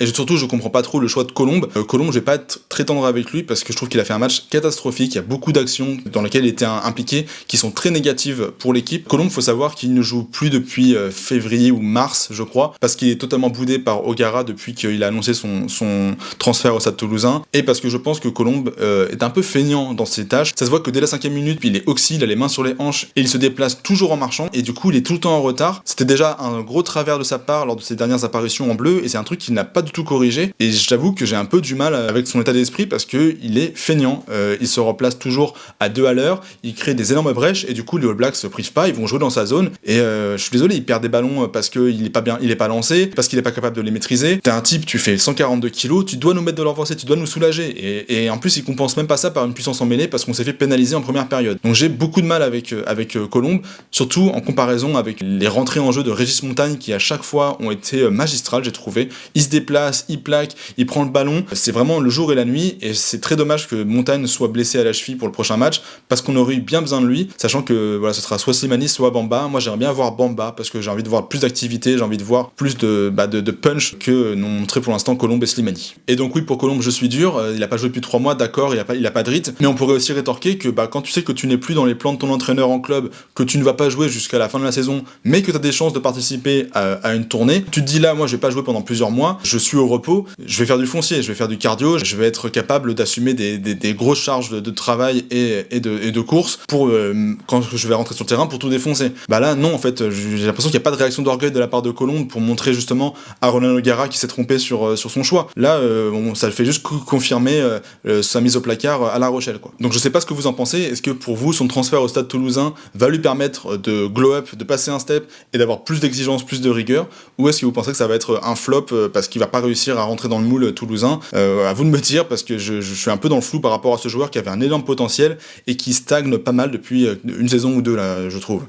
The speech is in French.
Et surtout, je comprends pas trop le choix de Colombe. Colombe, je vais pas être très tendre avec lui parce que je trouve qu'il a fait un match catastrophique. Il y a beaucoup d'actions dans lesquelles il était impliqué qui sont très négatives pour l'équipe. Colombe, faut savoir qu'il ne joue plus depuis février ou mars, je crois, parce qu'il est totalement boudé par O'Gara depuis qu'il a annoncé son transfert au Stade Toulousain, et parce que je pense que Colombe est un peu feignant dans ses tâches. Ça se voit que dès la 5e minute, puis il est oxy, il a les mains sur les hanches, et il se déplace toujours en marchant, et du coup il est tout le temps en retard. C'était déjà un gros travers de sa part lors de ses dernières apparitions en bleu, et c'est un truc qu'il n'a pas du tout corrigé, et j'avoue que j'ai un peu du mal avec son état d'esprit, parce que il est feignant, il se replace toujours à 2 à l'heure, il crée des énormes brèches, et du coup les All Blacks se privent pas, ils vont jouer dans sa zone, et je suis désolé, il perd des ballons parce qu'il est pas bien, il est pas lancé, parce qu'il est pas capable de les maîtriser. T'es un type, tu fais 142 kilos, tu dois nous mettre de l'avancée, tu dois nous soulager, et en plus il compense même pas ça par une puissance en mêlée, parce qu'on s'est fait pénaliser en première période. Donc j'ai beaucoup de mal avec Colombe, surtout en comparaison avec les rentrées en jeu de Régis Montagne qui à chaque fois ont été magistrales, j'ai trouvé. Il se déplace, il plaque, il prend le ballon, c'est vraiment le jour et la nuit, et c'est très dommage que Montagne soit blessé à la cheville pour le prochain match, parce qu'on aurait eu bien besoin de lui, sachant que voilà, ce sera soit Slimani, soit Bamba. Moi j'aimerais bien voir Bamba, parce que j'ai envie de voir plus d'activité, j'ai envie de voir plus de punch que n'ont montré pour l'instant Colombe et Slimani. Et donc oui, pour Colombe je suis dur, il a pas joué depuis 3 mois, d'accord, il a pas de rythme, mais on pourrait aussi rétorquer que quand tu sais que tu n'es plus dans les plans de ton entraîneur en club, que tu ne vas pas jouer jusqu'à la fin de la saison, mais que tu as des chances de participer à une tournée, tu te dis là, moi je vais pas jouer pendant plusieurs mois, je suis au repos, je vais faire du foncier, je vais faire du cardio, je vais être capable d'assumer des grosses charges de travail et de course pour quand je vais rentrer sur le terrain pour tout défoncer. Là non, en fait, j'ai l'impression qu'il n'y a pas de réaction d'orgueil de la part de Colombe pour montrer justement à Roland O'Gara qui s'est trompé sur son choix. Là, ça le fait juste confirmer sa mise au placard à La Rochelle, quoi. Donc je sais pas ce que vous en pensez. Est-ce que pour vous, son transfert au Stade Toulousain va lui permettre de glow up, de passer un step et d'avoir plus d'exigence, plus de rigueur, ou est-ce que vous pensez que ça va être un flop parce qu'il va pas réussir à rentrer dans le moule toulousain? À vous de me dire, parce que je suis un peu dans le flou par rapport à ce joueur qui avait un énorme potentiel et qui stagne pas mal depuis une saison ou deux là, je trouve.